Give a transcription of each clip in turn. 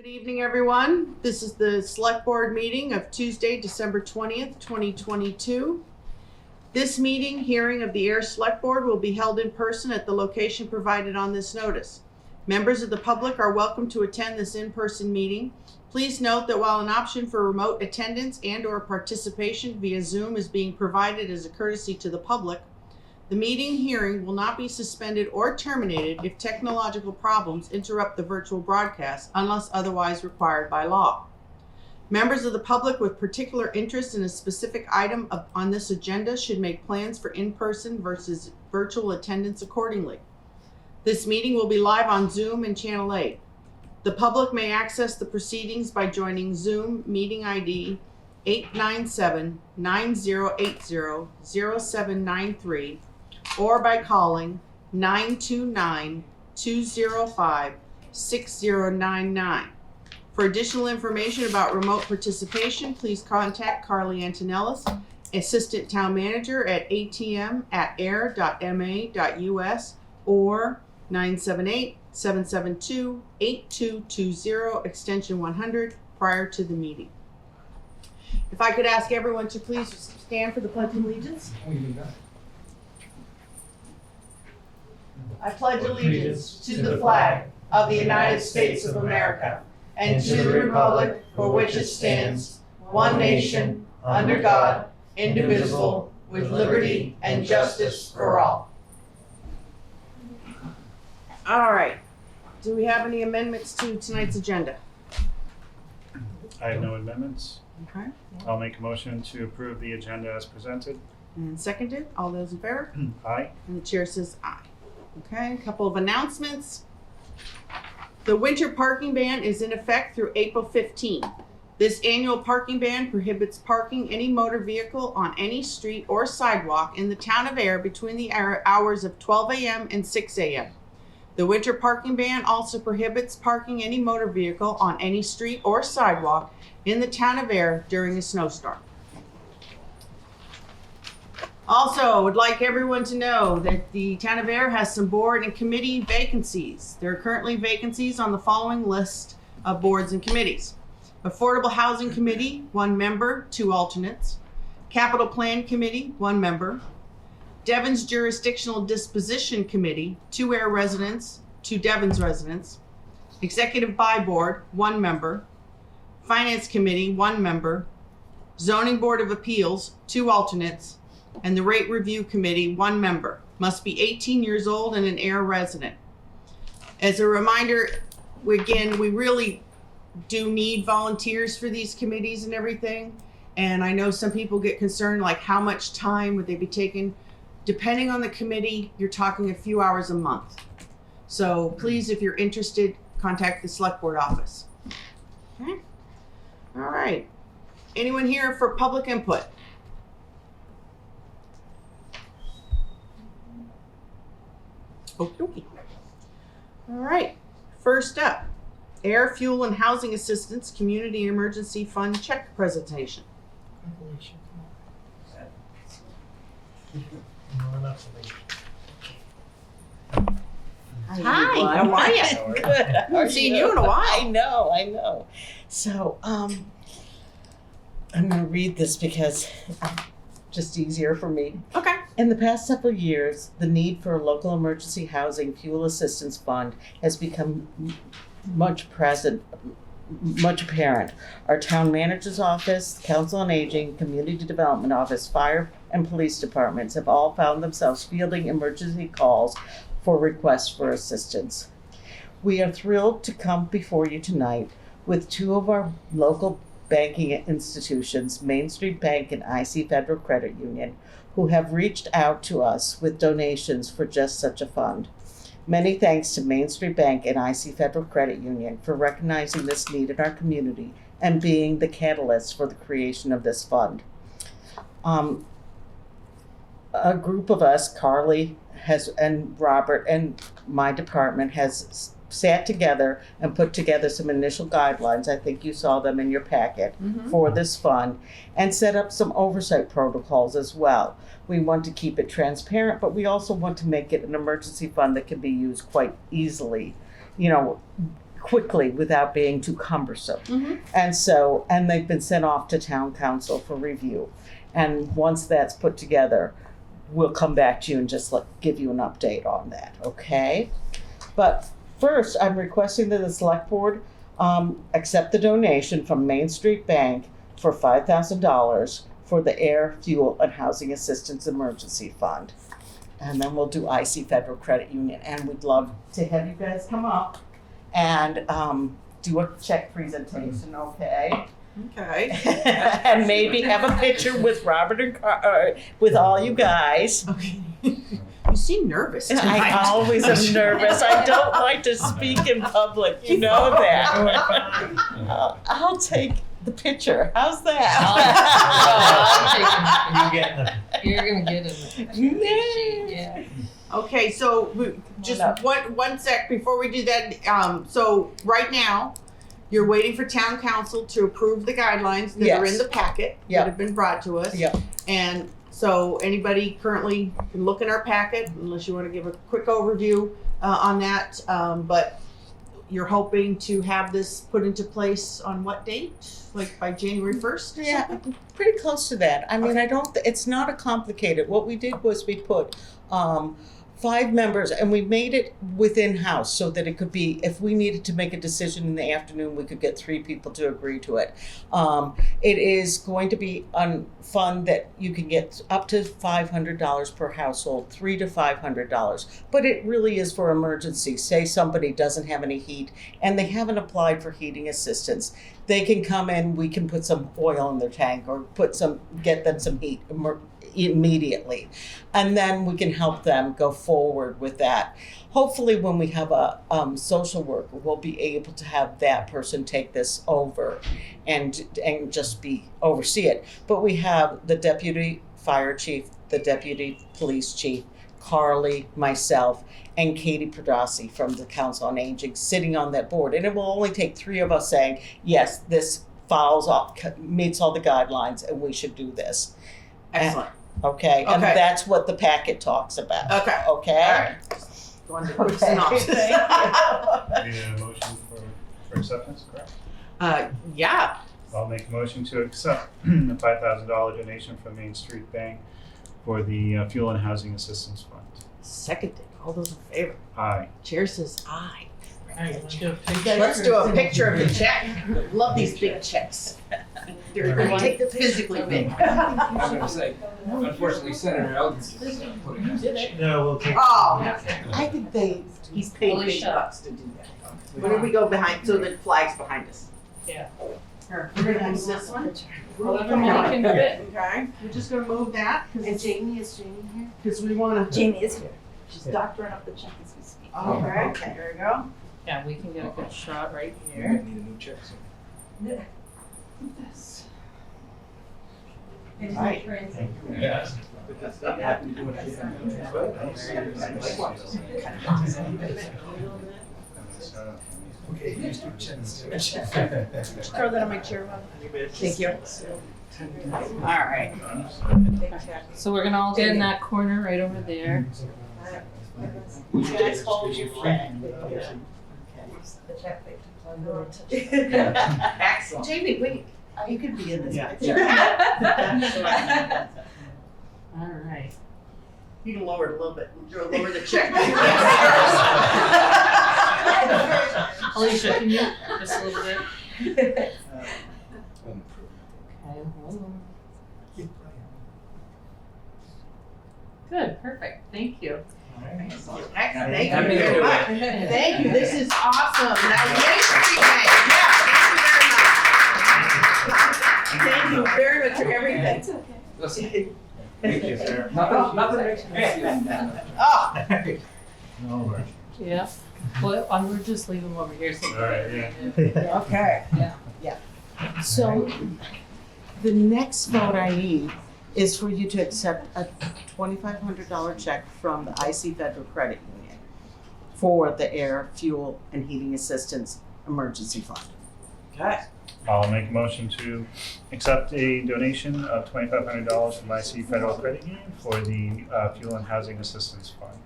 Good evening, everyone. This is the Select Board meeting of Tuesday, December 20th, 2022. This hearing of the Ayer Select Board will be held in person at the location provided on this notice. Members of the public are welcome to attend this in-person meeting. Please note that while an option for remote attendance and/or participation via Zoom is being provided as a courtesy to the public, the hearing will not be suspended or terminated if technological problems interrupt the virtual broadcast unless otherwise required by law. Members of the public with particular interest in a specific item on this agenda should make plans for in-person versus virtual attendance accordingly. This meeting will be live on Zoom and Channel 8. The public may access the proceedings by joining Zoom meeting ID 897-9080-0793 or by calling 929-205-6099. For additional information about remote participation, please contact Carly Antonellis, Assistant Town Manager at atm@ayer.ma.us or 978-772-8220, extension 100, prior to the meeting. If I could ask everyone to please stand for the Pledge of Allegiance. I pledge allegiance to the flag of the United States of America and to the republic for which it stands, one nation, under God, indivisible, with liberty and justice for all. All right. Do we have any amendments to tonight's agenda? I have no amendments. Okay. I'll make a motion to approve the agenda as presented. And seconded. All those in favor? Aye. And the chair says aye. Okay, a couple of announcements. The winter parking ban is in effect through April 15. This annual parking ban prohibits parking any motor vehicle on any street or sidewalk in the town of Ayer between the hours of 12 a.m. and 6 a.m. The winter parking ban also prohibits parking any motor vehicle on any street or sidewalk in the town of Ayer during a snowstorm. Also, would like everyone to know that the town of Ayer has some board and committee vacancies. There are currently vacancies on the following list of boards and committees. Affordable Housing Committee, 1 member, 2 alternates. Capital Plan Committee, 1 member. Devon's Jurisdictional Disposition Committee, 2 Ayer residents, 2 Devon's residents. Executive By Board, 1 member. Finance Committee, 1 member. Zoning Board of Appeals, 2 alternates. And the Rate Review Committee, 1 member. Must be 18 years old and an Ayer resident. As a reminder, we really do need volunteers for these committees and everything. And I know some people get concerned, like how much time would they be taking? Depending on the committee, you're talking a few hours a month. So please, if you're interested, contact the Select Board office. Okay. All right. Anyone here for public input? Okey-dokey. All right, first up, Air, Fuel, and Housing Assistance Community Emergency Fund Check Presentation. Hi, How are you? Good. How Haven't seen you in a while. I know. So, I'm going to read this because it's just easier for me. Okay. In the past several years, the need for a local emergency housing fuel assistance fund has become much apparent. Our town manager's office, council on aging, community development office, fire and police departments have all found themselves fielding emergency calls for requests for assistance. We are thrilled to come before you tonight with 2 of our local banking institutions, Main Street Bank and IC Federal Credit Union, who have reached out to us with donations for just such a fund. Many thanks to Main Street Bank and IC Federal Credit Union for recognizing this need in our community and being the catalyst for the creation of this fund. A group of us, Carly and Robert and my department, has sat together and put together some initial guidelines. I think you saw them in your packet for this fund, and set up some oversight protocols as well. We want to keep it transparent, but we also want to make it an emergency fund that can be used quite easily, quickly without being too cumbersome. Mhm. And they've been sent off to town council for review. And once that's put together, we'll come back to you and just give you an update on that, okay? But first, I'm requesting that the select board accept the donation from Main Street Bank for $5,000 for the Air, Fuel, and Housing Assistance Emergency Fund. And then we'll do IC Federal Credit Union. And we'd love to have you guys come up and do a check presentation, okay? Okay. And maybe have a picture with Robert and with all you guys. Okay. You seem nervous tonight. I always am nervous. I don't like to speak in public. You know that. I'll take the picture. How's that? You're gonna get it. Yeah. Okay, so just one sec before we do that. So right now, you're waiting for town council to approve the guidelines that are in the packet that have been brought to us. Yep. And so anybody currently can look in our packet, unless you want to give a quick overview on that. But you're hoping to have this put into place on what date? Like by January 1st? Or Yeah, something? pretty close to that. I mean, it's not a complicated. What we did was we put 5 members and we made it within house so that it could be, if we needed to make a decision in the afternoon, we could get 3 people to agree to it. It is going to be a fund that you can get up to $500 per household, $300 to $500. But it really is for emergencies. Say somebody doesn't have any heat and they haven't applied for heating assistance. They can come in, we can put some oil in their tank or get them some heat immediately. And then we can help them go forward with that. Hopefully when we have a social worker, we'll be able to have that person take this over and just oversee it. But we have the deputy fire chief, the deputy police chief, Carly, myself, and Katie Prodasi from the Council on Aging sitting on that board. And it will only take 3 of us saying, yes, this meets all the guidelines and we should do this. Excellent. Okay, and that's what the packet talks about. Okay. Okay? All right. Go on to quick synopsis. Need a motion for acceptance, correct? Yeah. I'll make a motion to accept the $5,000 donation from Main Street Bank for the Fuel and Housing Assistance Fund. Seconded. All those in favor? Aye. Chair says aye. Let's Let's do a picture of the check. Love these big checks. They're going to take the physically big. I'm gonna say, unfortunately, Senator Eldridge is putting us in check. No, we'll take. Oh, I think he's paid Holy big shit. bucks to do that. Where do we go behind, so the flag's behind us? Yeah. Here, we're gonna use this one. However many can fit. Okay, we're just gonna move that, And Jamie, is Jamie here? because we wanna. Jamie is here. She's doctoring up the check as we speak. Okay, there we go. Yeah, we can get a good shot right You're here. gonna need a new check soon. This. Right. Yes. Happy to do it Okay, here's your checks. Throw that on my chair, Rob. Thank you. All right. So we're gonna all get in that corner right over there. You guys hold your flag. Excellent. Jamie, wait. You could be in this Yeah. picture. All right. You can lower it a little bit, lower the check. Alicia, can you just a little bit? Okay, hold on. Good, perfect. Thank you. Excellent. Thank you very much. Thank you. This is awesome. Now, Main Street Bank. Yeah, thank you very much for everything. Listen, Thank you, sir. nothing makes me feel better. Oh, No worries. Yeah. Well, we'll just leave them over here. So All right, yeah. okay. So the next vote I need is for you to accept a $2,500 check from the IC Federal Credit Union for the Air, Fuel, and Heating Assistance Emergency Fund. Okay. I'll make a motion to accept a donation of $2,500 from IC Federal Credit Union for the Fuel and Housing Assistance Fund.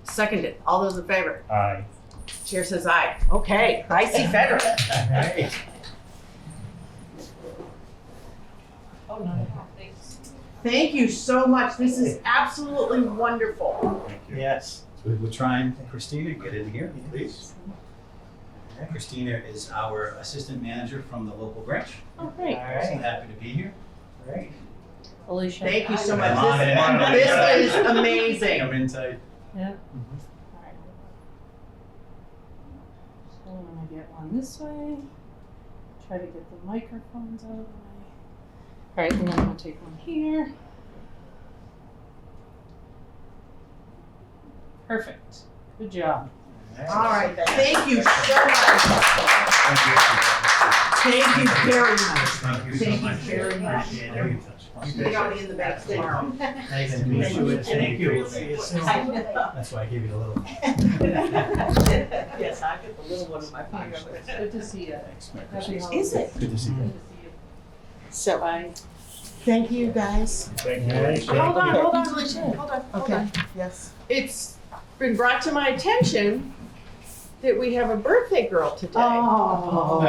Seconded. All those in favor? Aye. Chair says aye. Okay, I see Federer. Oh, no, thanks. Thank you so much. This is absolutely wonderful. Thank you. Yes, so we'll try and Christina, get in here, please. Okay, Christina is our assistant manager from the local branch. Oh, great. So happy to be here. Great. Alicia. Thank you so much. Come on in. This is amazing. Come inside. Yeah. Alright. So I'm gonna get one this way. Try to get the microphones out of the way. Alright, and then I'm gonna take one here. Perfect. Good job. All right, thank you so much. Thank you very much. Thank you so Thank you much. very much. I'll be in the back tomorrow. Nice to meet you. Thank you. We'll see you soon. That's why I gave you the little. Yes, I get the little one in my pocket. Good to see you. Thanks, Mary. Happy Is holidays. it? Good to see Good you. to see you. So, Bye. thank you, guys. Thank you, Alicia. Hold on, Alicia. Hold on. Okay, yes. It's been brought to my attention that we have a birthday girl today. Oh.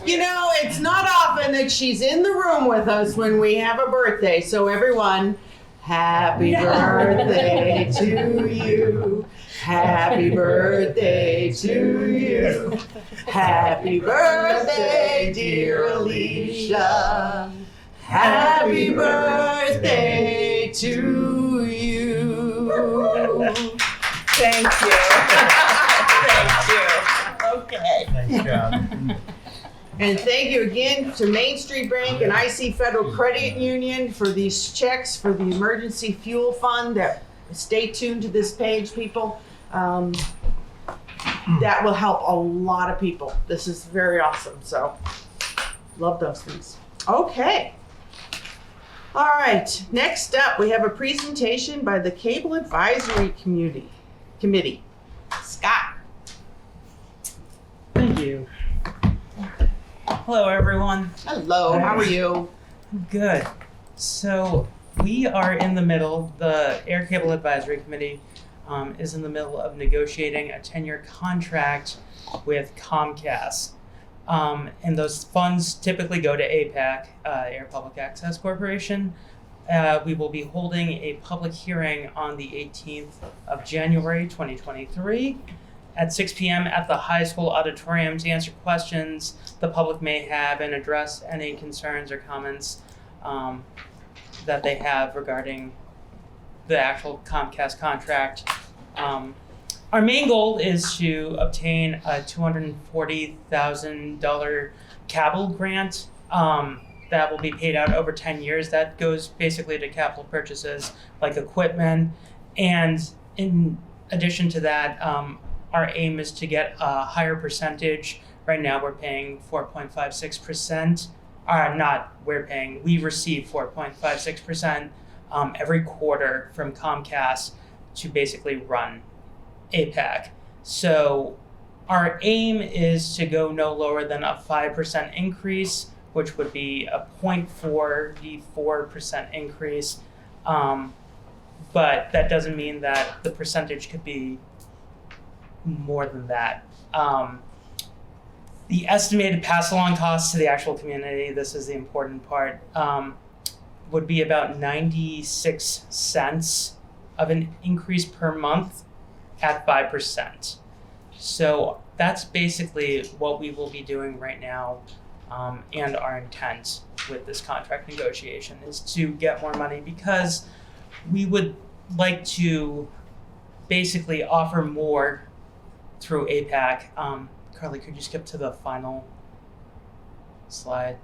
You know, it's not often that she's in the room with us when we have a birthday. So everyone, happy birthday to you. Happy birthday to you. Happy birthday, dear Alicia. Happy birthday to you. Thank you. Thank you. Okay. Nice job. And thank you again to Main Street Bank and IC Federal Credit Union for these checks for the emergency fuel fund. Stay tuned to this page, people. That will help a lot of people. This is very awesome. So, love those things. Okay. All right. Next up, we have a presentation by the Cable Advisory Committee. Scott. Thank you. Hello, everyone. Hello. How are you? Good. So we are in the middle. The Air Cable Advisory Committee is in the middle of negotiating a 10-year contract with Comcast. And those funds typically go to APAC, Air Public Access Corporation. We will be holding a public hearing on the 18th of January 2023 at 6 p.m. at the high school auditorium to answer questions the public may have and address any concerns or comments that they have regarding the actual Comcast contract. Our main goal is to obtain a $240,000 capital grant that will be paid out over 10 years. That goes basically to capital purchases like equipment. And in addition to that, our aim is to get a higher percentage. Right now we're paying 4.56%. We receive 4.56% every quarter from Comcast to basically run APAC. So our aim is to go no lower than a 5% increase, which would be a 0.44% increase. But that doesn't mean that the percentage could be more than that. The estimated pass-along costs to the actual community, this is the important part, would be about 96 cents of an increase per month at 5%. So that's basically what we will be doing right now, and our intent with this contract negotiation is to get more money because we would like to basically offer more through APAC. Carly, could you skip to the final slide?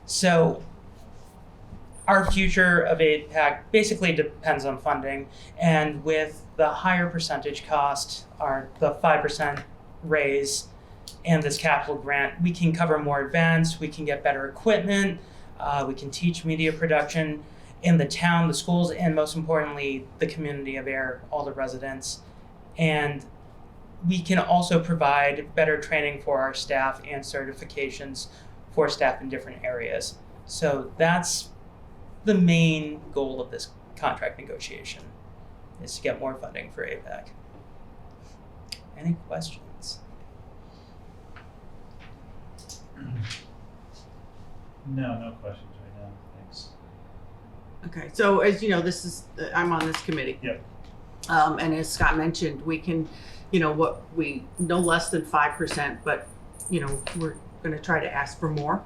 So our future of APAC basically depends on funding, and with the higher percentage cost, the 5% raise and this capital grant, we can cover more events, we can get better equipment, we can teach media production in the town, the schools, and most importantly, the community of Ayer, all the residents. And we can also provide better training for our staff and certifications for staff in different areas. So that's the main goal of this contract negotiation. is to get more funding for APAC. Any questions? No questions right now, thanks. Okay, so as you know, I'm on this committee. Yep. And as Scott mentioned, we can, no less than 5%, but, we're gonna try to ask for more.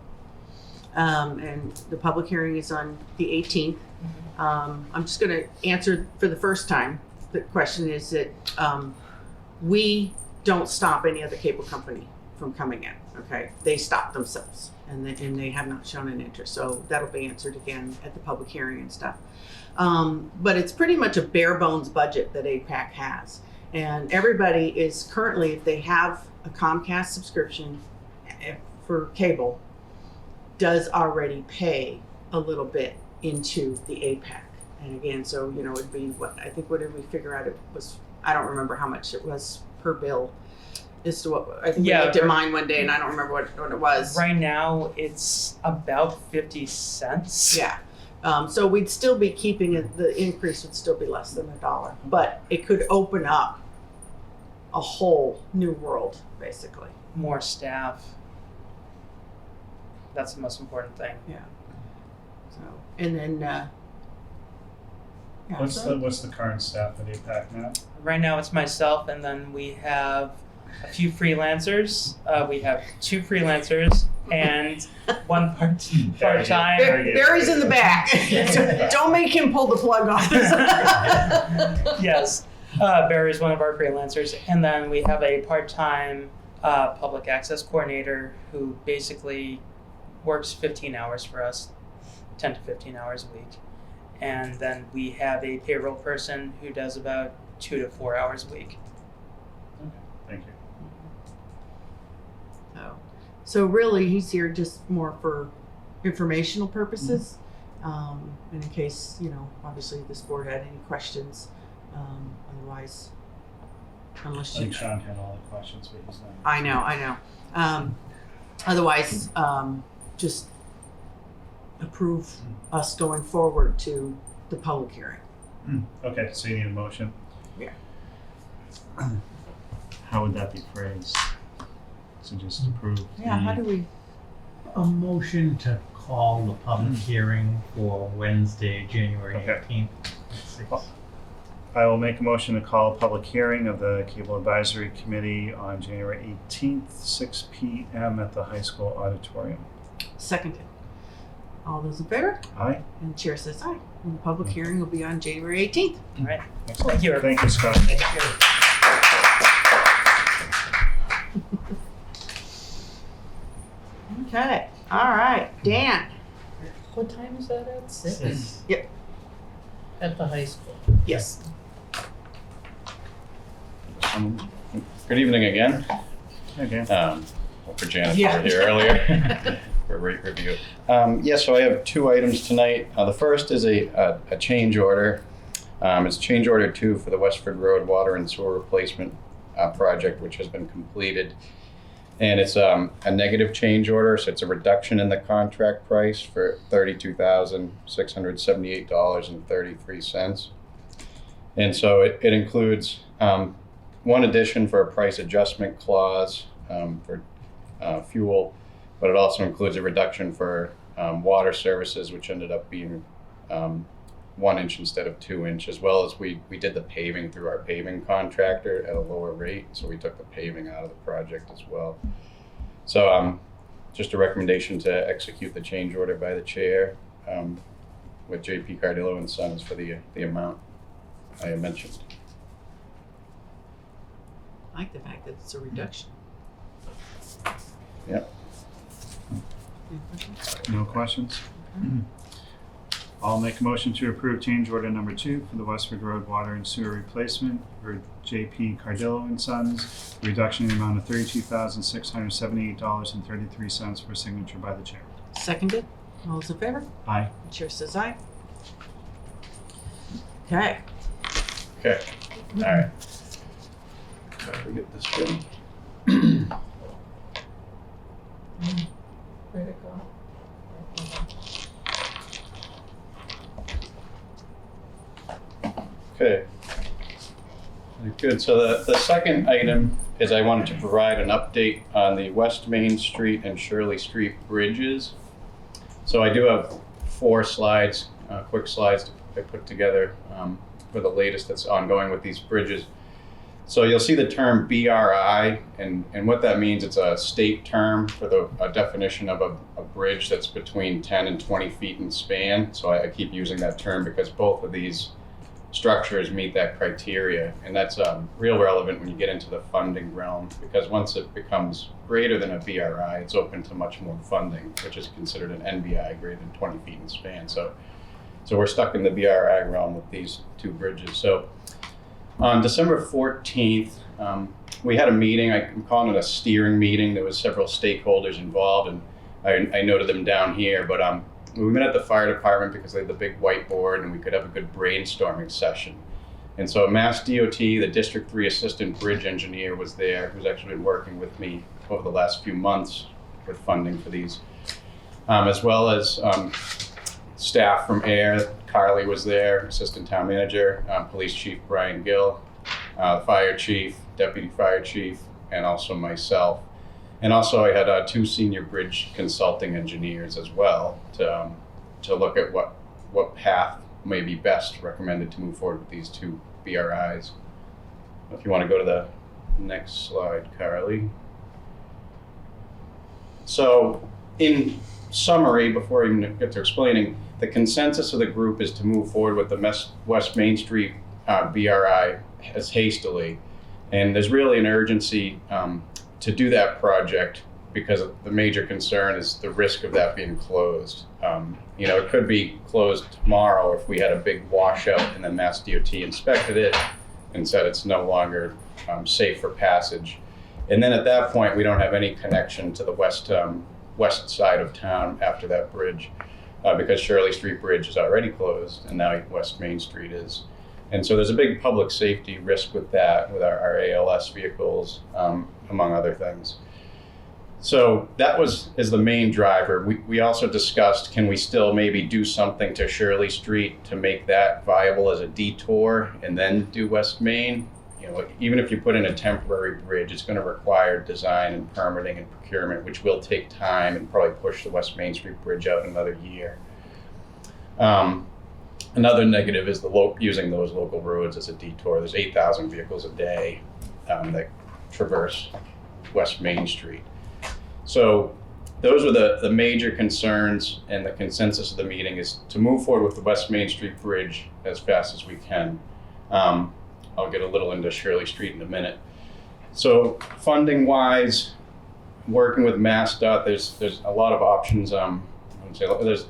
And the public hearing is on the 18th. I'm just gonna answer for the first time. The question is that, we don't stop any other cable company from coming in, okay? They stop themselves and they have not shown an interest. So that'll be answered again at the public hearing and stuff. But it's pretty much a bare bones budget that APAC has. And everybody is currently, if they have a Comcast subscription for cable, does already pay a little bit into the APAC. And again, so, it'd be what did we figure out? It was, I don't remember how much it was per bill. As to what, I think we looked at mine one day and I don't remember what it was. Right now, it's about 50 cents. Yeah. So we'd still be keeping it, the increase would still be less than $1, but it could open up a whole new world, basically. More staff. That's the most important thing. Yeah. So, and then, yeah, What's the current staff at APAC now? Right now, it's myself, and then we have a few freelancers. We have 2 freelancers and 1 part-time. Barry's in the back. So don't make him pull the plug off. Yes, Barry's one of our freelancers, and then we have a part-time public access coordinator who basically works 15 hours for us, 10 to 15 hours a week. And then we have a payroll person who does about 2 to 4 hours a week. Okay, thank you. So really, he's here just more for informational purposes, and in case, obviously this board had any questions. Otherwise, unless I you. think Sean had all the questions, but he's not. I know. Otherwise, just approve us going forward to the public hearing. Okay, so you need a motion? Yeah. How would that be phrased? So just approve Yeah, how do we? A motion to call the public hearing for Wednesday, January Okay. 18th. at 6. I will make a motion to call a public hearing of the Cable Advisory Committee on January 18th, 6 p.m. at the high school auditorium. Seconded. All those in favor? Aye? And the chair says aye. And the public hearing will be on January 18th. All right. Excellent. Thank you. Thank you, Scott. Thank you. Okay. All right. Dan. What time is that at? 6? 6. Yep. At the high school. Yes. Good evening again. Okay. For Janice Yeah. was here earlier for a rate review. So I have 2 items tonight. The first is a change order. It's change order 2 for the Westford Road Water and Sewer Replacement project, which has been completed. And it's a negative change order, so it's a reduction in the contract price for $32,678.33. And so it includes one addition for a price adjustment clause for fuel, but it also includes a reduction for water services, which ended up being 1 inch instead of 2 inch, as well as we did the paving through our paving contractor at a lower rate, so we took the paving out of the project as well. So just a recommendation to execute the change order by the chair with J.P. Cardillo and Sons for the amount I have mentioned. I like the fact that it's a reduction. Yep. Any questions? No questions? I'll make a motion to approve change order number 2 for the Westford Road Water and Sewer Replacement for J.P. Cardillo and Sons, reduction in the amount of $32,678.33 for signature by the chair. Seconded. All those in favor? Aye. The chair says aye. Okay. Okay. All right. Try to get this ready. Where'd it go? Okay. Good. So the second item is I wanted to provide an update on the West Main Street and Shirley Street bridges. So I do have 4 slides, quick slides I put together for the latest that's ongoing with these bridges. So you'll see the term BRI, and what that means, it's a state term for a definition of a bridge that's between 10 and 20 feet in span. So I keep using that term because both of these structures meet that criteria, and that's real relevant when you get into the funding realm, because once it becomes greater than a BRI, it's open to much more funding, which is considered an NBI, greater than 20 feet in span. So we're stuck in the BRI realm with these 2 bridges. So on December 14th, we had a meeting. I'm calling it a steering meeting. There was several stakeholders involved, and I noted them down here, but we met at the fire department because they had the big whiteboard and we could have a good brainstorming session. And so Mass DOT, the District 3 Assistant Bridge Engineer, was there, who's actually been working with me over the last few months with funding for these, as well as staff from Ayer. Carly was there, Assistant Town Manager, Police Chief Brian Gill, Fire Chief, Deputy Fire Chief, and also myself. And also I had 2 senior bridge consulting engineers as well to look at what path may be best recommended to move forward with these 2 BRIs. If you want to go to the next slide, Carly. So in summary, before I even get to explaining, the consensus of the group is to move forward with the West Main Street BRI as hastily. And there's really an urgency to do that project because the major concern is the risk of that being closed. It could be closed tomorrow if we had a big washout and then Mass DOT inspected it and said it's no longer safe for passage. And then at that point, we don't have any connection to the west side of town after that bridge because Shirley Street Bridge is already closed and now West Main Street is. And so there's a big public safety risk with that, with our ALS vehicles, among other things. So that is the main driver. We also discussed, can we still maybe do something to Shirley Street to make that viable as a detour and then do West Main? Even if you put in a temporary bridge, it's going to require design and permitting and procurement, which will take time and probably push the West Main Street Bridge out another year. Another negative is using those local roads as a detour. There's 8,000 vehicles a day that traverse West Main Street. So those are the major concerns, and the consensus of the meeting is to move forward with the West Main Street Bridge as fast as we can. I'll get a little into Shirley Street in a minute. So funding-wise, working with MassDOT, there's a lot of options.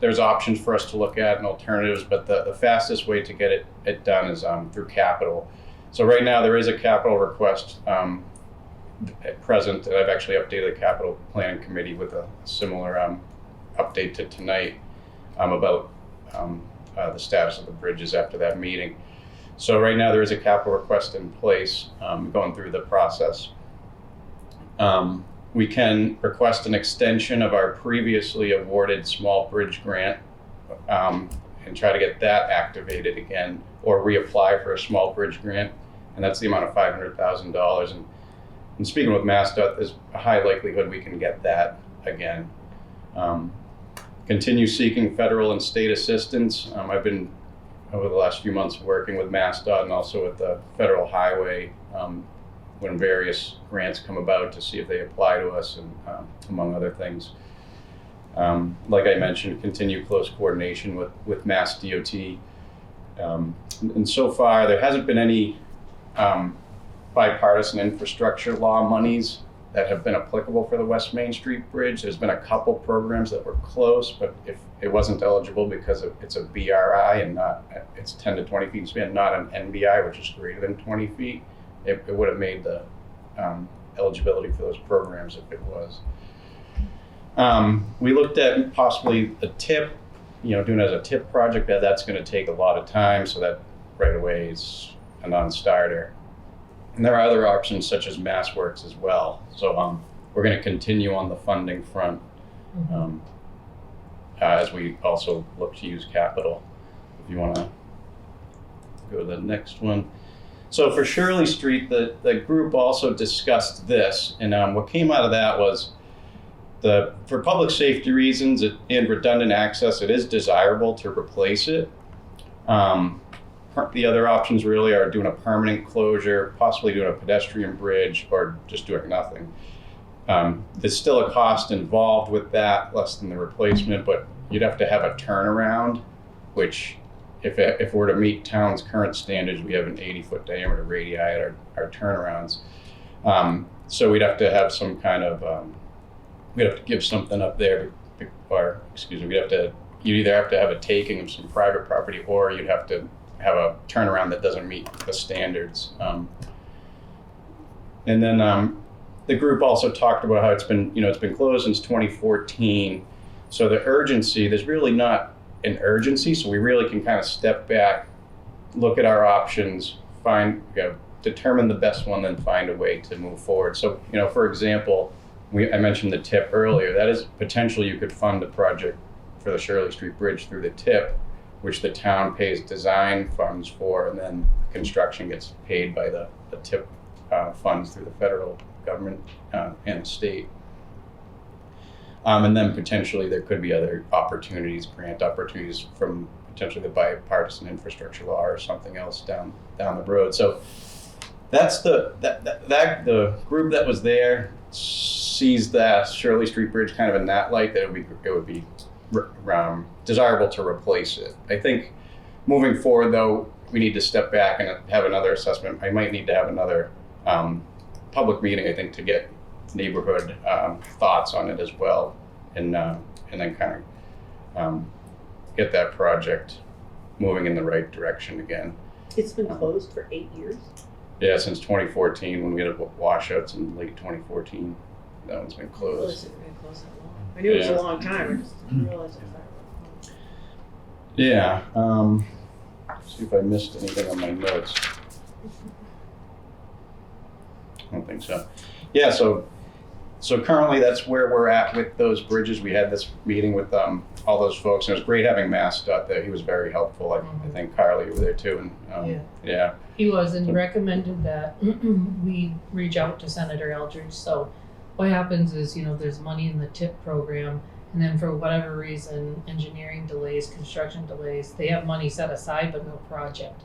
There's options for us to look at and alternatives, but the fastest way to get it done is through capital. So right now there is a capital request at present, and I've actually updated the capital planning committee with a similar update to tonight about the status of the bridges after that meeting. So right now there is a capital request in place, going through the process. We can request an extension of our previously awarded small bridge grant and try to get that activated again, or reapply for a small bridge grant, and that's the amount of $500,000. And speaking with MassDOT, there's a high likelihood we can get that again. Continue seeking federal and state assistance. I've been, over the last few months, working with MassDOT and also with the Federal Highway when various grants come about to see if they apply to us, and among other things. Like I mentioned, continue close coordination with Mass DOT. And so far, there hasn't been any bipartisan infrastructure law monies that have been applicable for the West Main Street Bridge. There's been a couple programs that were close, but if it wasn't eligible because it's a BRI and it's 10 to 20 feet in span, not an NBI, which is greater than 20 feet, it would have made the eligibility for those programs if it was. We looked at possibly the TIP, doing it as a TIP project. That's going to take a lot of time, so that right away is a non-starter. And there are other options such as MassWorks as well. So we're going to continue on the funding front as we also look to use capital. If you want to go to the next one. So for Shirley Street, the group also discussed this, and what came out of that was for public safety reasons and redundant access, it is desirable to replace it. The other options really are doing a permanent closure, possibly doing a pedestrian bridge, or just doing nothing. There's still a cost involved with that, less than the replacement, but you'd have to have a turnaround, which if we're to meet town's current standards, we have an 80-foot diameter radii at our turnarounds. So we'd have to have some kind of, we'd have to give something up there, or excuse me, you'd either have to have a taking of some private property, or you'd have to have a turnaround that doesn't meet the standards. And then the group also talked about how it's been closed since 2014. So the urgency, there's really not an urgency, so we really can kind of step back, look at our options, determine the best one, then find a way to move forward. So, for example, I mentioned the TIP earlier. That is potentially you could fund a project for the Shirley Street Bridge through the TIP, which the town pays design funds for, and then construction gets paid by the TIP funds through the federal government and the state. And then potentially there could be other opportunities, grant opportunities from potentially the bipartisan infrastructure law or something else down the road. So that's the group that was there sees the Shirley Street Bridge kind of in that light, that it would be desirable to replace it. I think moving forward, though, we need to step back and have another assessment. I might need to have another public meeting, I think, to get neighborhood thoughts on it as well, and then kind of get that project moving in the right direction again. It's been closed for 8 years? Yeah, since 2014, when we had washouts in late 2014. That one's been closed. I knew it was a long time, I just didn't realize it was that long. Yeah, see if I missed anything on my notes. I don't think so. Yeah, so currently that's where we're at with those bridges. We had this meeting with all those folks, and it was great having MassDOT there. He was very helpful. I think Carly, you were there too, and yeah. He was, and he recommended that we reach out to Senator Eldridge. So what happens is, there's money in the TIP program, and then for whatever reason, engineering delays, construction delays, they have money set aside but no project.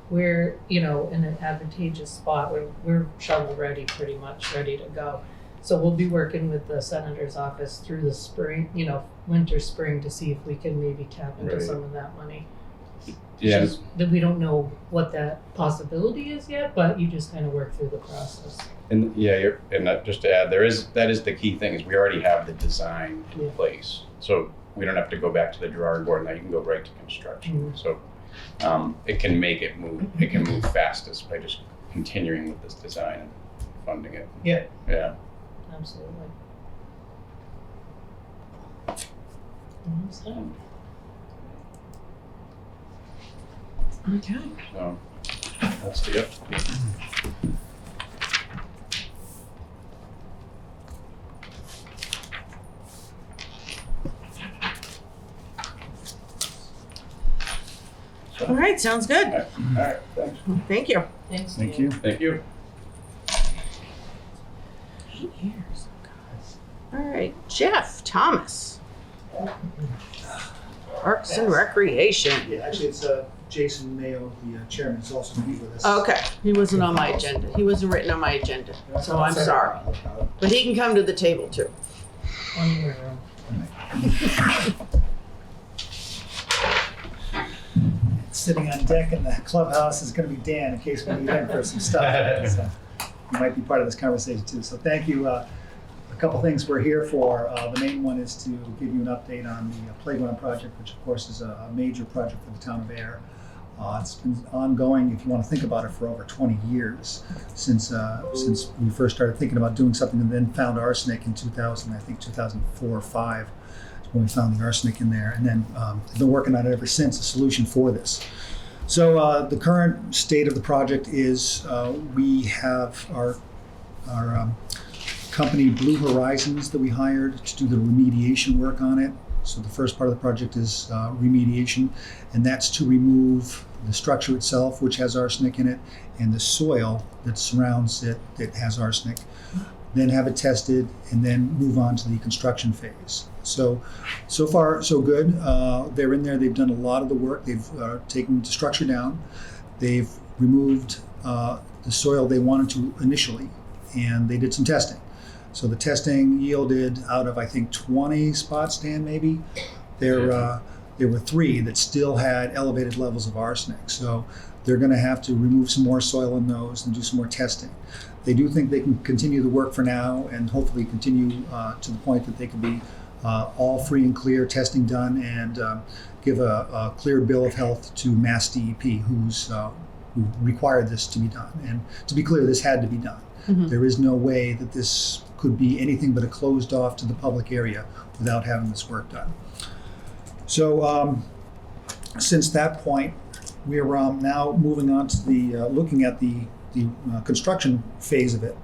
We're, in an advantageous spot where we're shovel ready, pretty much ready to go. So we'll be working with the senator's office through the spring, winter, spring, to see if we can maybe tap into some of that money. Yeah. Just that we don't know what that possibility is yet, but you just kind of work through the process. And just to add, that is the key thing, is we already have the design in place. So we don't have to go back to the drawing board now, you can go right to construction. Mm-hmm. So it can move fastest by just continuing with this design and funding it. Yeah. Yeah. Absolutely. Okay. So that's the update. All right, sounds good. All right, thanks. Thank you. Thanks. Thank you. Thank you. 8 years. All right, Jeff Thomas. Parks and Recreation. Yeah, actually, it's Jason Mayo, the chairman, is also going to be with us. Okay, he wasn't on my agenda. He wasn't written on my agenda, so I'm sorry. But he can come to the table too. Sitting on deck in the clubhouse is going to be Dan, in case we need him for some stuff. So he might be part of this conversation too. So thank you. A couple things we're here for. The main one is to give you an update on the playground project, which of course is a major project for the town of Ayer. It's been ongoing, if you want to think about it, for over 20 years since we first started thinking about doing something, and then found arsenic in 2004 or 5. When we found the arsenic in there, and then I've been working on it ever since, a solution for this. So the current state of the project is we have our company Blue Horizons that we hired to do the remediation work on it. So the first part of the project is remediation, and that's to remove the structure itself, which has arsenic in it, and the soil that surrounds it that has arsenic, then have it tested, and then move on to the construction phase. So far, so good. They're in there. They've done a lot of the work. They've taken the structure down. They've removed the soil they wanted to initially, and they did some testing. So the testing yielded out of, I think, 20 spots, Dan, maybe, there were 3 that still had elevated levels of arsenic. So they're going to have to remove some more soil in those and do some more testing. They do think they can continue the work for now and hopefully continue to the point that they can be all free and clear, testing done, and give a clear bill of health to Mass DEP, who required this to be done. And to be clear, this had to be done. Mhm. There is no way that this could be anything but a closed off to the public area without having this work done. So since that point, we're now moving on to the looking at the construction phase of it.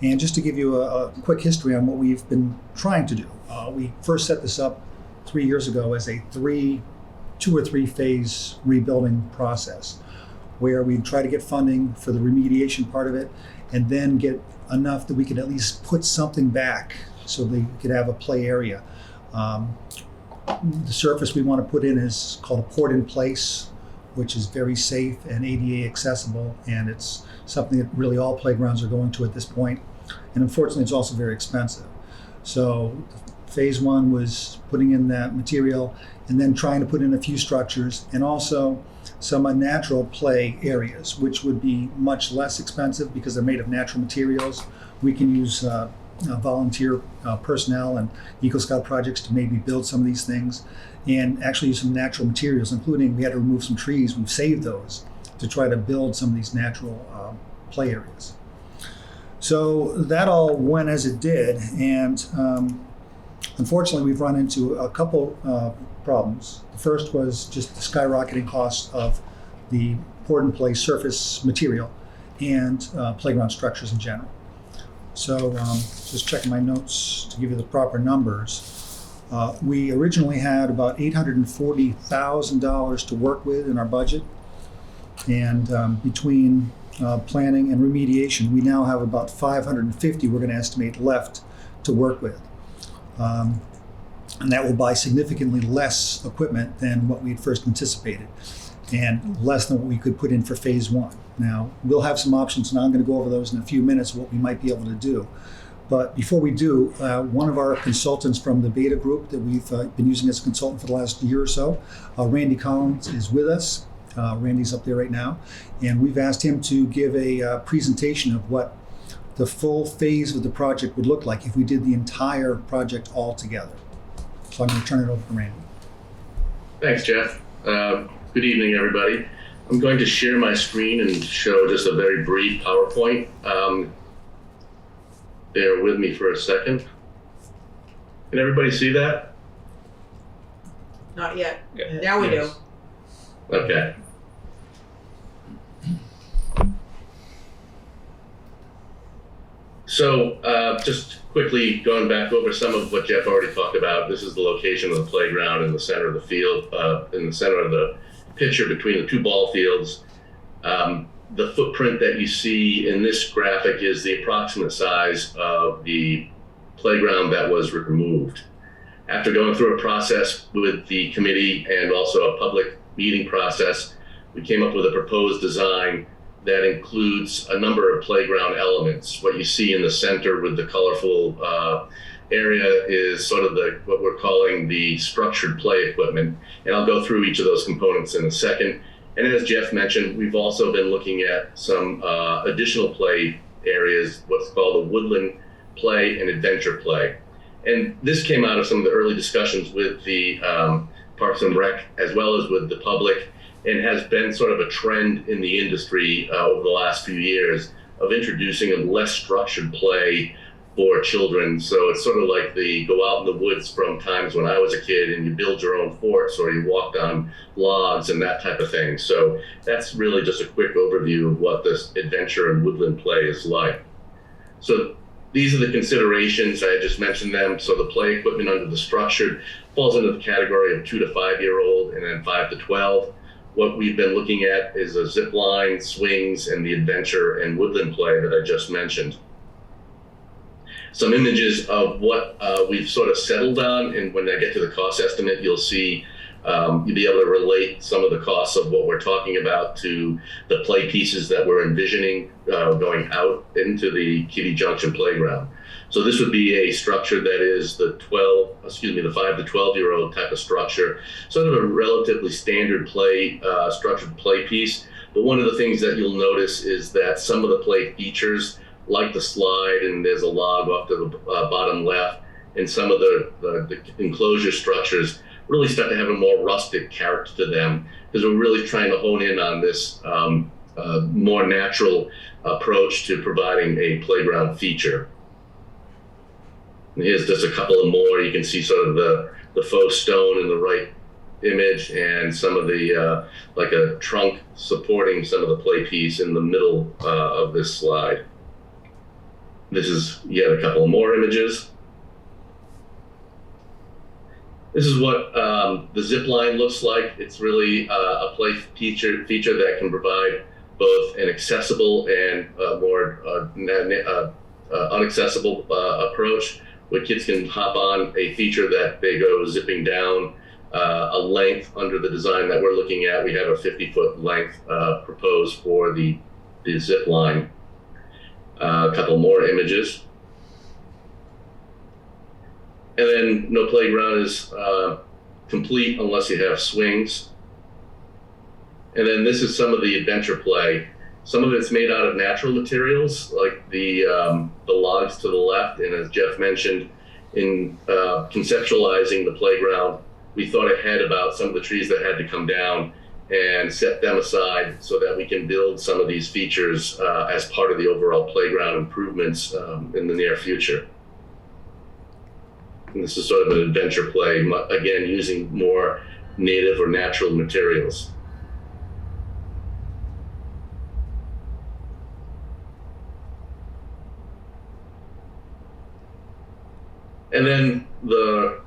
And just to give you a quick history on what we've been trying to do, we first set this up 3 years ago as a 2 or 3 phase rebuilding process, where we try to get funding for the remediation part of it, and then get enough that we could at least put something back so they could have a play area. The surface we want to put in is called a port in place, which is very safe and ADA accessible, and it's something that really all playgrounds are going to at this point. And unfortunately, it's also very expensive. So phase 1 was putting in that material and then trying to put in a few structures and also some unnatural play areas, which would be much less expensive because they're made of natural materials. We can use volunteer personnel and Eagle Scout projects to maybe build some of these things and actually use some natural materials, including we had to remove some trees. We've saved those to try to build some of these natural play areas. So that all went as it did, and unfortunately we've run into a couple problems. The first was just the skyrocketing cost of the port in place surface material and playground structures in general. So just checking my notes to give you the proper numbers. We originally had about $840,000 to work with in our budget, and between planning and remediation, we now have about $550 we're going to estimate left to work with. And that will buy significantly less equipment than what we had first anticipated, and less than what we could put in for phase 1. Now, we'll have some options, and I'm going to go over those in a few minutes, what we might be able to do. But before we do, one of our consultants from the Beta Group that we've been using as a consultant for the last year or so, Randy Collins, is with us. Randy's up there right now. And we've asked him to give a presentation of what the full phase of the project would look like if we did the entire project all together. So I'm going to turn it over to Randy. Thanks, Jeff. Good evening, everybody. I'm going to share my screen and show just a very brief PowerPoint. Bear with me for a second. Can everybody see that? Not yet. Yeah. Now we do. Okay. So just quickly going back over some of what Jeff already talked about. This is the location of the playground in the center of the field, in the center of the picture between the 2 ball fields. The footprint that you see in this graphic is the approximate size of the playground that was removed. After going through a process with the committee and also a public meeting process, we came up with a proposed design that includes a number of playground elements. What you see in the center with the colorful area is sort of what we're calling the structured play equipment. And I'll go through each of those components in a second. And as Jeff mentioned, we've also been looking at some additional play areas, what's called a woodland play and adventure play. And this came out of some of the early discussions with the Parks and Rec, as well as with the public, and has been sort of a trend in the industry over the last few years of introducing a less structured play for children. So it's sort of like the go out in the woods from times when I was a kid and you build your own forts or you walked on logs and that type of thing. So that's really just a quick overview of what this adventure and woodland play is like. So these are the considerations. I just mentioned them. So the play equipment under the structured falls into the category of 2 to 5 year old and then 5 to 12. what we've been looking at is a zip line, swings, and the adventure and woodland play that I just mentioned. Some images of what we've sort of settled on, and when I get to the cost estimate, you'll see you'll be able to relate some of the costs of what we're talking about to the play pieces that we're envisioning going out into the Kitty Junction playground. So this would be a structure that is the 5 to 12-year-old type of structure, sort of a relatively standard play, structured play piece. But one of the things that you'll notice is that some of the play features, like the slide, and there's a log off to the bottom left, and some of the enclosure structures really start to have a more rustic character to them, because we're really trying to hone in on this more natural approach to providing a playground feature. And here's just a couple of more. You can see sort of the faux stone in the right image, and some of the like a trunk supporting some of the play piece in the middle of this slide. This is yet a couple more images. This is what the zip line looks like. It's really a play feature that can provide both an accessible and more unaccessible approach, where kids can hop on a feature that they go zipping down a length under the design that we're looking at. We have a 50-foot length proposed for the zip line. A couple more images. And then no playground is complete unless you have swings. And then this is some of the adventure play. Some of it's made out of natural materials, like the logs to the left. And as Jeff mentioned, in conceptualizing the playground, we thought ahead about some of the trees that had to come down and set them aside so that we can build some of these features as part of the overall playground improvements in the near future. And this is sort of an adventure play, again, using more native or natural materials. And then the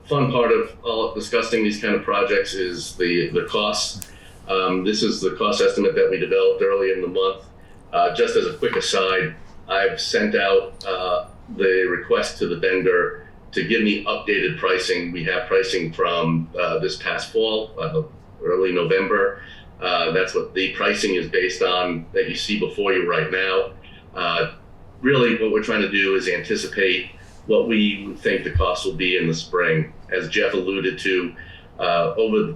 fun part of all discussing these kind of projects is the costs. This is the cost estimate that we developed early in the month. Just as a quick aside, I've sent out the request to the vendor to give me updated pricing. We have pricing from this past fall, early November. That's what the pricing is based on that you see before you right now. Really what we're trying to do is anticipate what we think the cost will be in the spring. As Jeff alluded to, over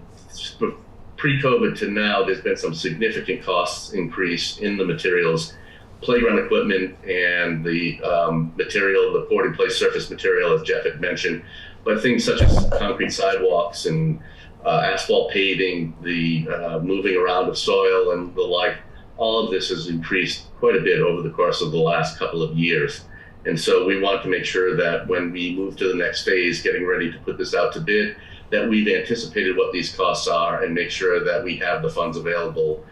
pre-COVID to now, there's been some significant costs increase in the materials, playground equipment, and the material, the poured in place surface material, as Jeff had mentioned, but things such as concrete sidewalks and asphalt paving, the moving around of soil and the like, all of this has increased quite a bit over the course of the last couple of years. And so we want to make sure that when we move to the next phase, getting ready to put this out to bid, that we've anticipated what these costs are and make sure that we have the funds available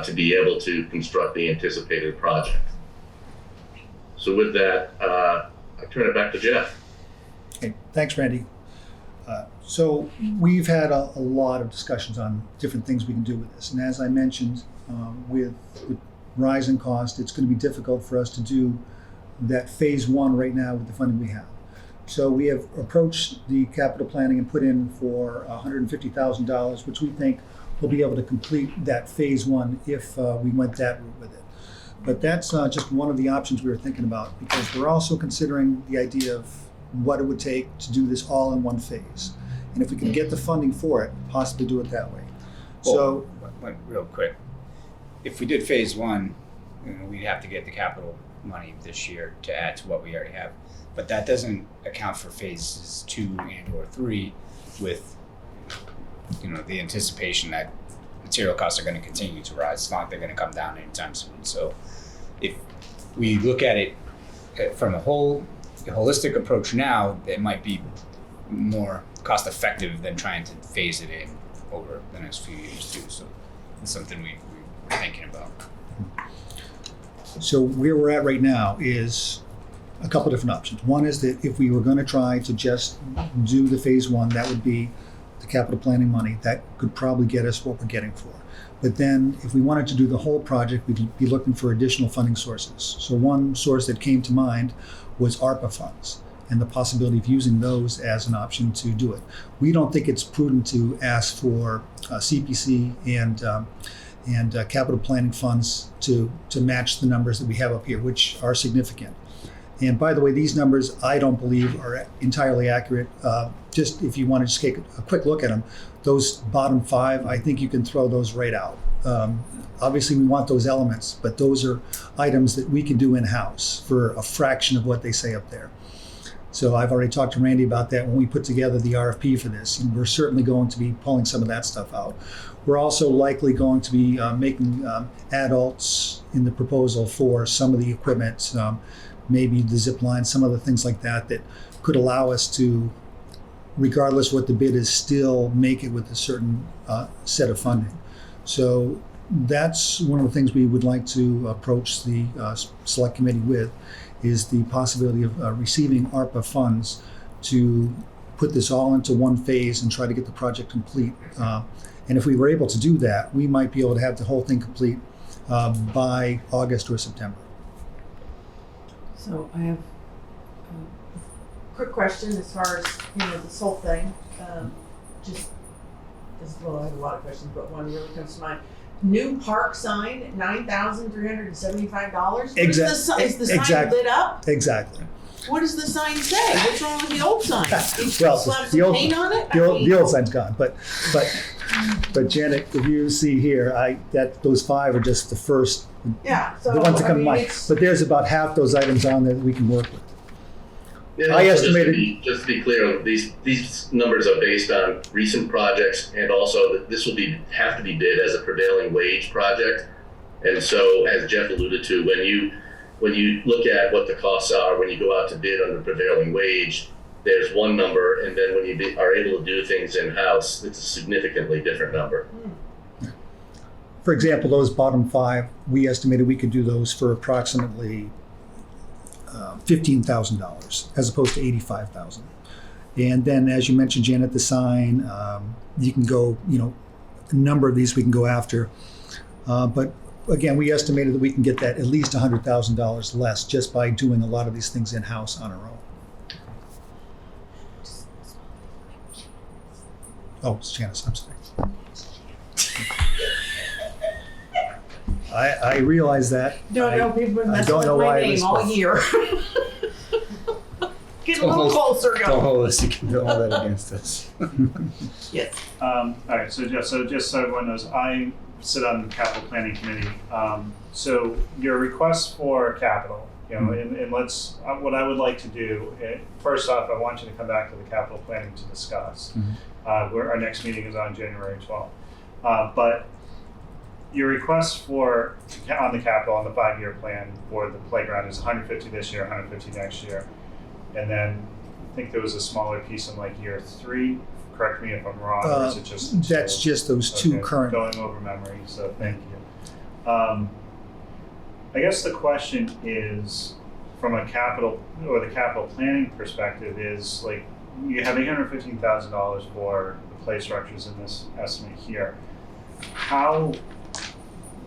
to be able to construct the anticipated project. So with that, I turn it back to Jeff. Okay, thanks, Randy. So we've had a lot of discussions on different things we can do with this. And as I mentioned, with rising cost, it's going to be difficult for us to do that phase one right now with the funding we have. So we have approached the capital planning and put in for $150,000, which we think we'll be able to complete that phase one if we went that route with it. But that's just one of the options we were thinking about, because we're also considering the idea of what it would take to do this all in one phase. And if we can get the funding for it, possibly do it that way. So, real quick, if we did phase one, we'd have to get the capital money this year to add to what we already have. But that doesn't account for phases 2 and or 3 with the anticipation that material costs are going to continue to rise. It's not like they're going to come down anytime soon. So if we look at it from a holistic approach now, it might be more cost effective than trying to phase it in over the next few years too. So it's something we're thinking about. So where we're at right now is a couple different options. One is that if we were going to try to just do the phase one, that would be the the capital planning money, that could probably get us what we're getting for. But then if we wanted to do the whole project, we'd be looking for additional funding sources. So one source that came to mind was ARPA funds and the possibility of using those as an option to do it. We don't think it's prudent to ask for CPC and capital planning funds to match the numbers that we have up here, which are significant. And by the way, these numbers I don't believe are entirely accurate. Just if you want to just take a quick look at them, those bottom 5, I think you can throw those right out. Obviously, we want those elements, but those are items that we can do in-house for a fraction of what they say up there. So I've already talked to Randy about that when we put together the RFP for this. And we're certainly going to be pulling some of that stuff out. We're also likely going to be making adults in the proposal for some of the equipment, maybe the zip line, some other things like that that could allow us to, regardless what the bid is, still make it with a certain set of funding. So that's one of the things we would like to approach the select committee with, is the possibility of receiving ARPA funds to put this all into one phase and try to get the project complete. And if we were able to do that, we might be able to have the whole thing complete by August or September. So I have a quick question as far as, this whole thing. Well, I have a lot of questions, but one really comes to mind. New park sign at $9,375. Is the sign Exactly. lit up? Exactly. What does the sign say? What's wrong with the old sign? Did you Well, slap the some old- paint on it? The old sign's gone, but Janet, if you see here, those 5 are just the first, Yeah. So the ones that come to mind. it's- But there's about half those items on there that we can work with. And I also, estimated- just to be clear, these numbers are based on recent projects, and also that this will have to be bid as a prevailing wage project. And so, as Jeff alluded to, when you look at what the costs are when you go out to bid under prevailing wage, there's one number, and then when you are able to do things in-house, it's a significantly different number. For example, those bottom 5, we estimated we could do those for approximately $15,000 as opposed to $85,000. And then, as you mentioned, Janet, the sign, you can go, a number of these we can go after. But again, we estimated that we can get that at least $100,000 less just by doing a lot of these things in-house on our own. Oh, it's Janice, I'm sorry. I realize that. Don't know, people have been I messing don't with know my why I name all respond. year. Get a little closer, Don't go. hold that against us. Yes. All right, so just so everyone knows, I sit on the capital planning committee. So your request for capital, and let's, what I would like to do, first off, I want you to come back to the capital planning to discuss. Where our next meeting is on January 12th. But your request on the capital, on the 5-year plan for the playground is 150 this year, 150 next year. And then I think there was a smaller piece in like year 3. Correct me if I'm wrong, or is it just That's just those 2 current. Going over memory, so thank you. I guess the question is, from a capital or the capital planning perspective, is like you have $815,000 for the play structures in this estimate here. How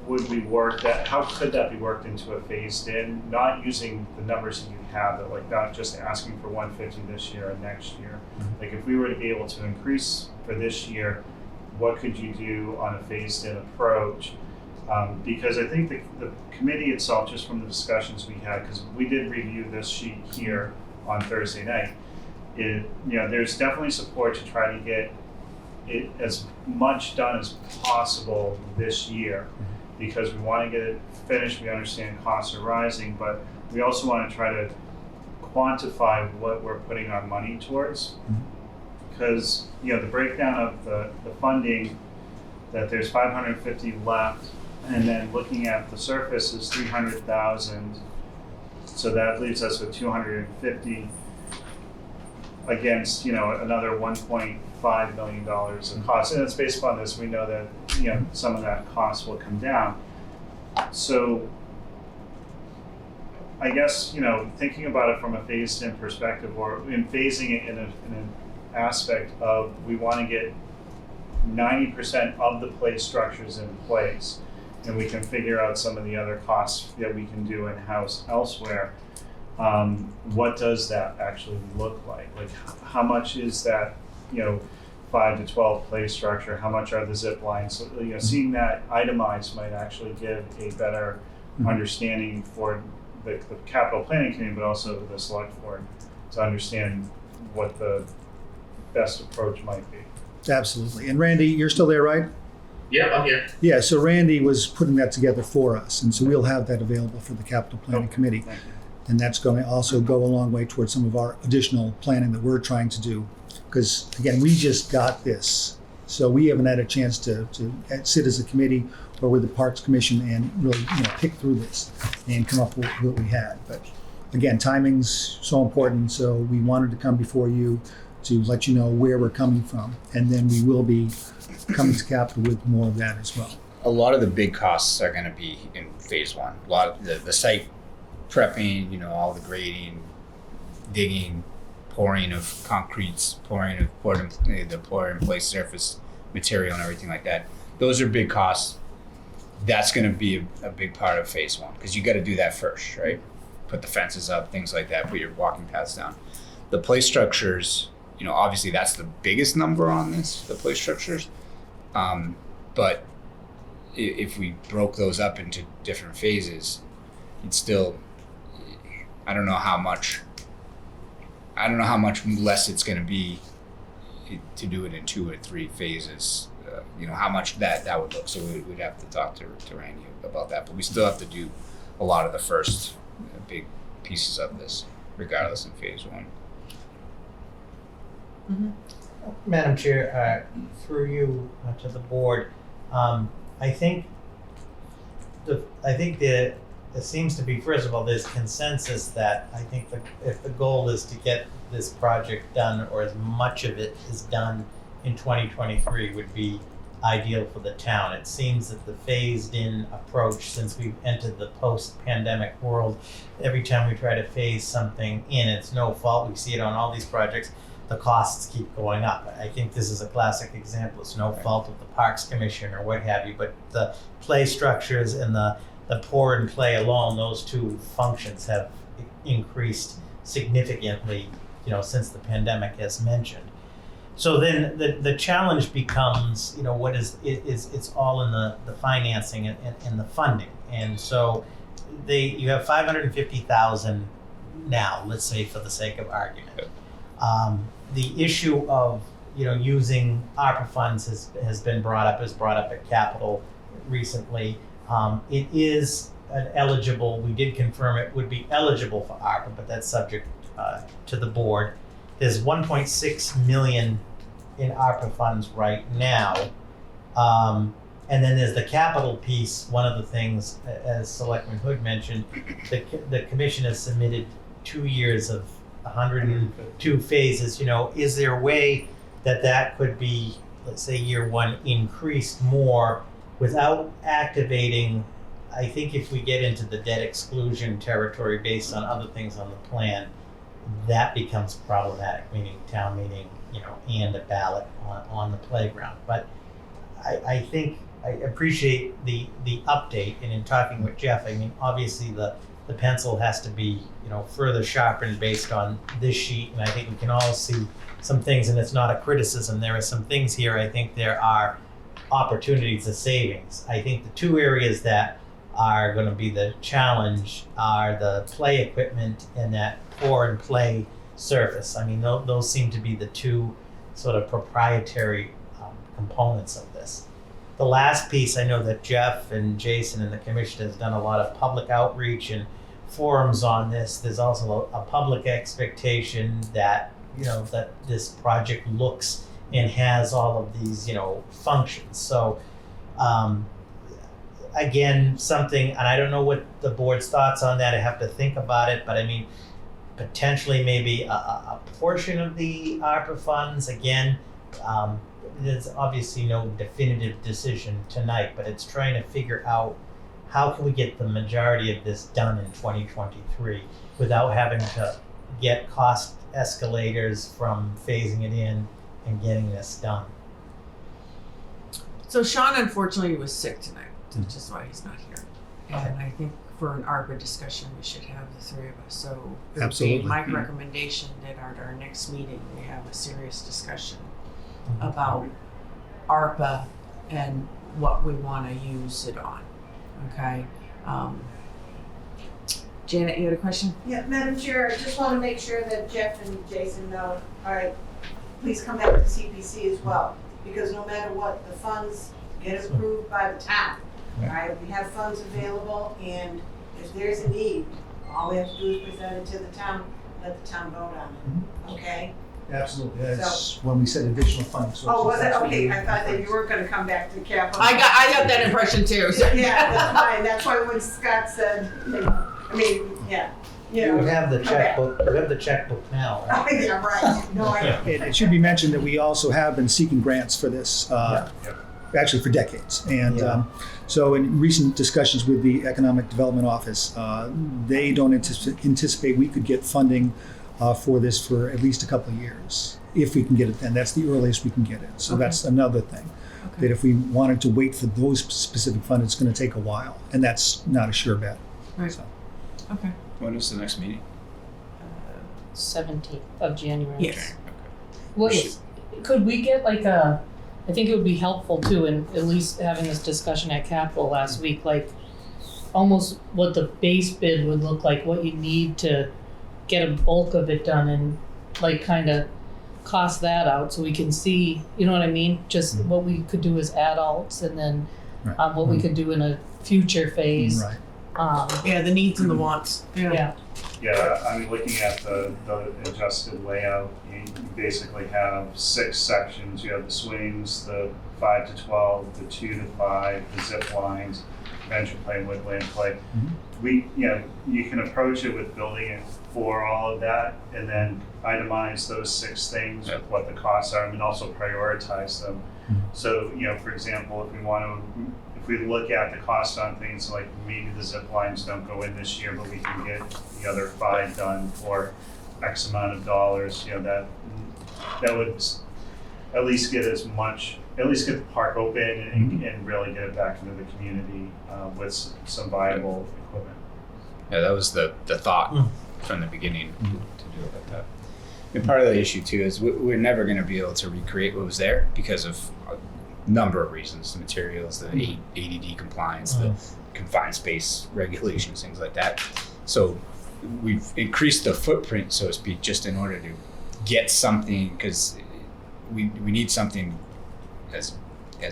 would we work that? How could that be worked into a phased in, not using the numbers that you have, but like not just asking for 150 this year and next year? Like if we were to be able to increase for this year, what could you do on a phased in approach? Because I think the committee itself, just from the discussions we had, because we did review this sheet here on Thursday night, there's definitely support to try to get it as much done as possible this year, because we want to get it finished. We understand costs are rising, but we also want to try to quantify what we're putting our money towards. Because the breakdown of the funding, that there's 550 left, and then looking at the surface is 300,000, so that leaves us with 250 against another $1.5 million of costs, and it's based upon this. We know that some of that cost will come down. So I guess thinking about it from a phased-in perspective, or in phasing it in an aspect of we want to get 90% of the play structures in place, and we can figure out some of the other costs that we can do in-house elsewhere, what does that actually look like? Like, how much is that, 5 to 12 play structure? How much are the zip lines? So, seeing that itemized might actually give a better understanding for the capital planning committee, but also the select board to understand what the best approach might be. Absolutely. And Randy, you're still there, right? Yeah, I'm here. Yeah, so Randy was putting that together for us, and so we'll have that available for the capital planning committee. Thank you. And that's going to also go a long way towards some of our additional planning that we're trying to do. Because again, we just got this, so we haven't had a chance to sit as a committee or with the Parks Commission and really pick through this and come up with what we had. But again, timing's so important, so we wanted to come before you to let you know where we're coming from, and then we will be coming to capital with more of that as well. A lot of the big costs are going to be in phase one. A lot of the site prepping, all the grading, digging, pouring of concretes, pouring the pour in place surface material and everything like that. Those are big costs. That's going to be a big part of phase one, because you got to do that first, right? Put the fences up, things like that, put your walking paths down. The play structures, obviously that's the biggest number on this, the play structures. But if we broke those up into different phases, it's still, I don't know how much less it's going to be to do it in 2 or 3 phases. How much that would look. So we'd have to talk to Randy about that. But we still have to do a lot of the first big pieces of this, regardless in phase one. Madam Chair, through you to the board, I think there seems to be, first of all, there's consensus that I think if the goal is to get this project done, or as much of it is done in 2023, would be ideal for the town. It seems that the phased-in approach, since we've entered the post-pandemic world, every time we try to phase something in, it's no fault. We see it on all these projects. The costs keep going up. I think this is a classic example. It's no fault of the Parks Commission or what have you, but the play structures and the pour and play alone, those two functions have increased significantly, since the pandemic, as mentioned. So then the challenge becomes, what is it's all in the financing and the funding. And so you have $550,000 now, let's say, for the sake of argument. The issue of using ARPA funds has been brought up at Capital recently. It is eligible. We did confirm it would be eligible for ARPA, but that's subject to the board. There's 1.6 million in ARPA funds right now, and then there's the capital piece. One of the things, as Selectman Hood mentioned, the commission has submitted 2 years of 102 phases. Is there a way that could be, let's say, year one increased more without activating? I think if we get into the debt exclusion territory based on other things on the plan, that becomes problematic, meaning town meeting, and a ballot on the playground. But I think I appreciate the update, and in talking with Jeff, obviously the pencil has to be, further sharpened based on this sheet, and I think we can all see some things, and it's not a criticism. There are some things here. I think there are opportunities of savings. I think the 2 areas that are going to be the challenge are the play equipment and that pour and play surface. Those seem to be the 2 sort of proprietary components of this. The last piece, I know that Jeff and Jason and the commission has done a lot of public outreach and forums on this. There's also a public expectation that that this project looks and has all of these functions. So again, something, and I don't know what the board's thoughts on that. I have to think about it, but potentially maybe a portion of the ARPA funds. Again, there's obviously no definitive decision tonight, but it's trying to figure out how can we get the majority of this done in 2023 without having to get cost escalators from phasing it in and getting this done. So Sean unfortunately was sick tonight, which is why he's not here. And I think for an ARPA discussion, we should have the three of us. So it would be Absolutely. my recommendation that at our next meeting, we have a serious discussion about ARPA and what we want to use it on. Okay. Janet, you had a question? Yeah, Madam Chair, I just want to make sure that Jeff and Jason know, all right, please come back to CPC as well, because no matter what, the funds get approved by the town. All right, we have funds available, and if there's a need, all we have to do is present it to the town, let the town vote on it, okay? Absolutely. That's when we said additional funding sources. Oh, was it? That's what Okay, we- I thought that you were gonna come back to capital. I got that impression too. So. Yeah, that's fine, that's why when Scott said, I mean, yeah, you know. We have the come back. checkbook, we have the checkbook now, right? Yeah, right, no, I, It should be mentioned that we also have been seeking grants for this, actually for decades. And so in recent discussions with the Economic Development Office, they don't anticipate we could get funding for this for at least a couple of years, if we can get it then. That's the earliest we can get it. So that's another thing. Okay. That if we wanted to wait for those specific funds, it's going to take a while. And that's not a sure bet. Right. So. Okay. When is the next meeting? 17th of January. Yes. What could we get like a, I think it would be helpful too, in at least having this discussion at Capitol last week, like almost what the base bid would look like, what you need to get a bulk of it done, and like kind of cost that out so we can see, you know what I mean? Just what we could do as adults, and then Right. what we could do in a future phase. Right. Yeah, the needs and the wants. Yeah. Yeah, I mean, looking at the adjusted layout, you basically have 6 sections. You have the swings, the 5 to 12, the 2 to 5, the zip lines, adventure play, woodland play. You can approach it with building it for all of that, and then itemize those 6 things with what the costs are, and also prioritize them. So, for example, if we look at the cost on things like maybe the zip lines don't go in this year, but we can get the other 5 done for X amount of dollars, that would at least get the park open and really get it back into the community with some viable equipment. Yeah, that was the thought from the beginning to do it like that. And part of the issue too is we're never going to be able to recreate what was there because of a number of reasons: the materials, the ADD compliance, the confined space regulations, things like that. So we've increased the footprint, so to speak, just in order to get something, because we need something as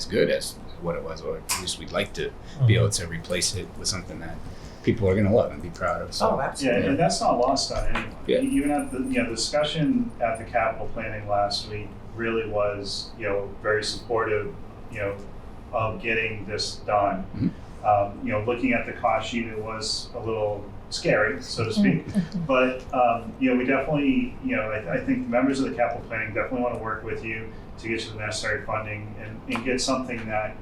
good as what it was, or at least we'd like to be able to replace it with something that people are going to love and be proud of. So. Oh, absolutely. Yeah, and that's not lost on anyone. Yeah. Even at the discussion at the capital planning last week really was very supportive of getting this done. Looking at the cost sheet, it was a little scary, so to speak. But we definitely I think members of the capital planning definitely want to work with you to get you the necessary funding and get something that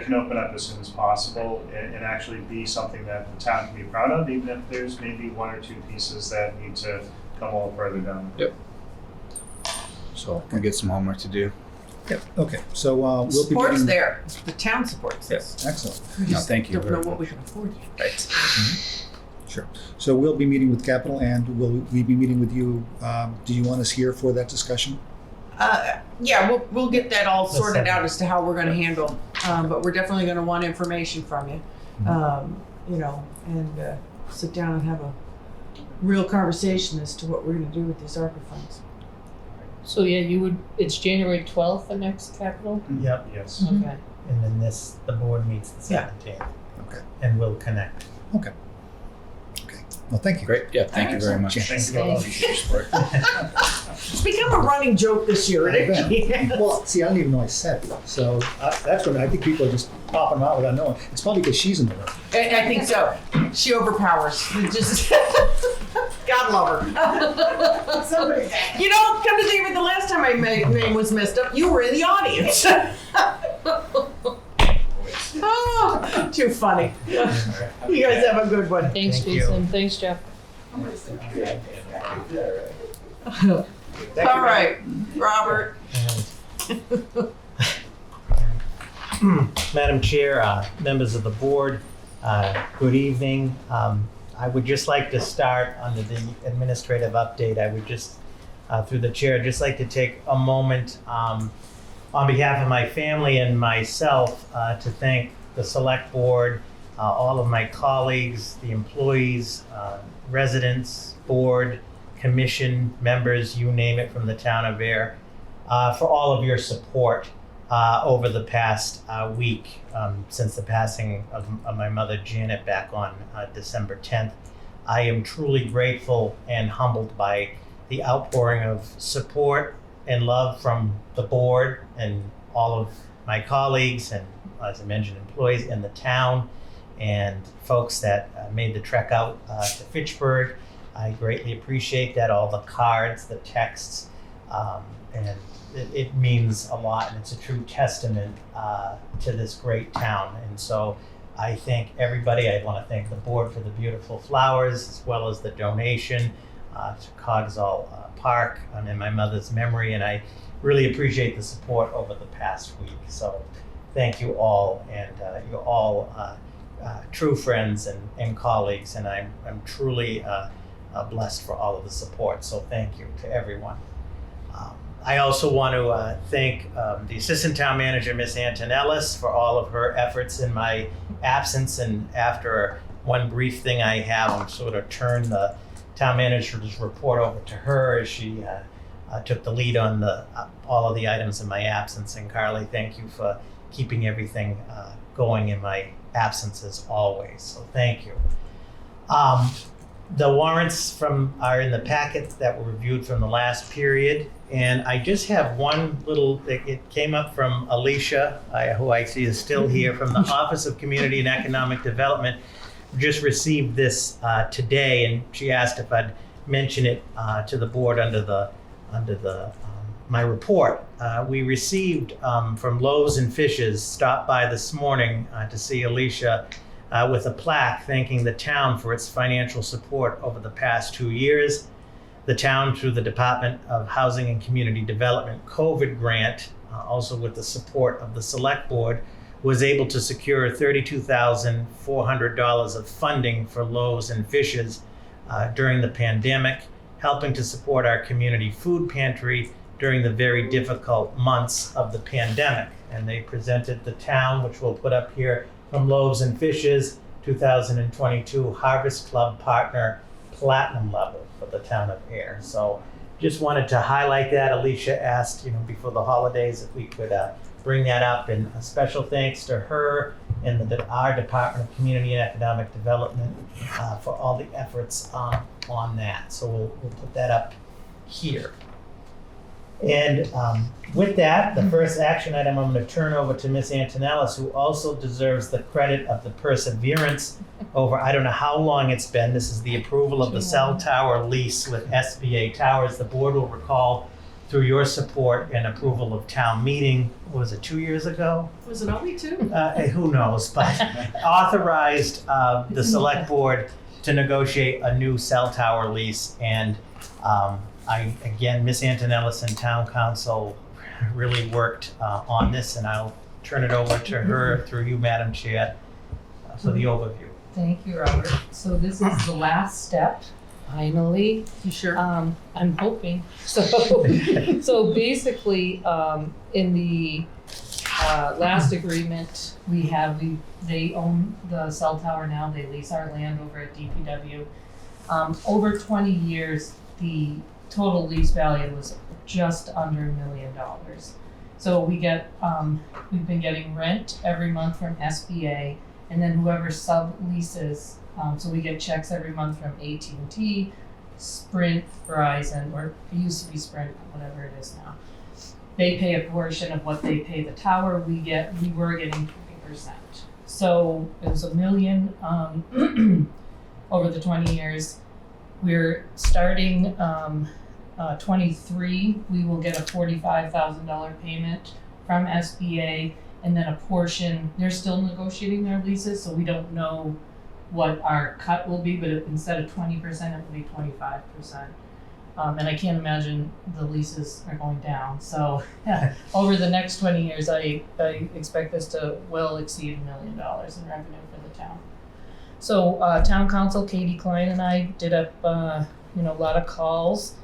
can open up as soon as possible and actually be something that the town can be proud of, even if there's maybe 1 or 2 pieces that need to come a little further down. Yep. So we'll get some homework to do. Yep. Okay. So we'll be Support's meeting. there. The town supports this. Excellent. We No, just thank you don't very know what we much. can afford yet. Right. Sure. So we'll be meeting with Capital, and will we be meeting with you? Do you want us here for that discussion? Yeah, we'll get that all sorted out as to how we're going to handle. But we're definitely going to want information from you, and sit down and have a real conversation as to what we're going to do with these ARPA funds. So yeah, it's January 12th, the next Capitol? Yep, Yes. Okay. and then the board meets the Yeah. 17th. Okay. And we'll connect. Okay. Well, thank you. Great. Yeah. Thank you very much. Thank you all. Appreciate your support. It's become a running joke this year, I bet. isn't it? Well, see, I don't even know I said it. So that's when I think people are just popping out without knowing. It's probably because she's in the room. I think so. She overpowers. Just God love her. somebody. Come to think of it, the last time my name was messed up, you were in the audience. Oh, too funny. You guys have a good one. Thanks, Thank you. Jason. Thanks, Jeff. All right, Robert. And Madam Chair, members of the board, good evening. I would just like to start under the administrative update. I would just, through the chair, just like to take a moment on behalf of my family and myself to thank the select board, all of my colleagues, the employees, residents, board, commission members, you name it, from the town of Ayer, for all of your support over the past week since the passing of my mother Janet back on December 10th. I am truly grateful and humbled by the outpouring of support and love from the board and all of my colleagues and, as I mentioned, employees in the town and folks that made the trek out to Fitchburg. I greatly appreciate that, all the cards, the texts, and it means a lot, and it's a true testament to this great town. And so I thank everybody. I want to thank the board for the beautiful flowers, as well as the donation to Cogsall Park in my mother's memory. And I really appreciate the support over the past week. So thank you all, and you're all true friends and colleagues, and I'm truly blessed for all of the support. So thank you to everyone. I also want to thank the Assistant Town Manager, Miss Antonellis, for all of her efforts in my absence. And after one brief thing I have, I'm sort of turned the Town Manager's report over to her as she took the lead on all of the items in my absence. And Carly, thank you for keeping everything going in my absence as always. So thank you. The warrants are in the packet that were reviewed from the last period. And I just have one little, it came up from Alicia, who I see is still here, from the Office of Community and Economic Development. Just received this today, and she asked if I'd mention it to the board under my report. We received from Loaves and Fishes, stopped by this morning to see Alicia with a plaque thanking the town for its financial support over the past 2 years. The town, through the Department of Housing and Community Development COVID grant, also with the support of the Select Board, was able to secure $32,400 of funding for Loaves and Fishes during the pandemic, helping to support our community food pantry during the very difficult months of the pandemic. And they presented the town, which we'll put up here, from Loaves and Fishes, 2022 Harvest Club Partner Platinum level for the town of Ayer. So just wanted to highlight that. Alicia asked, before the holidays if we could bring that up, and a special thanks to her and our Department of Community and Economic Development for all the efforts on that. So we'll put that up here. And with that, the first action item I'm going to turn over to Ms. Antonellis, who also deserves the credit of the perseverance over, I don't know how long it's been. This is the approval of the cell tower lease with SBA Towers. The board will recall, through your support and approval of town meeting, was it 2 years ago? Was it only 2? Who knows, but authorized the select board to negotiate a new cell tower lease. And again, Ms. Antonellis and Town Council really worked on this, and I'll turn it over to her through you, Madam Chair, for the overview. Thank you, Robert. So this is the last step, finally. You sure? I'm hoping. So basically, in the last agreement they own the cell tower now. They lease our land over at DPW. Over 20 years, the total lease value was just under $1 million. So we've been getting rent every month from SBA, and then whoever subleases, so we get checks every month from AT&T, Sprint, Verizon, or it used to be Sprint, whatever it is now. They pay a portion of what they pay the tower. We were getting 20%. So it was $1 million over the 20 years. We're starting 23. We will get a $45,000 payment from SBA, and then a portion. They're still negotiating their leases, so we don't know what our cut will be. But instead of 20%, it will be 25%. And I can't imagine the leases are going down. So over the next 20 years, I expect this to well exceed $1 million in revenue for the town. So town council Katie Klein and I did up a lot of calls,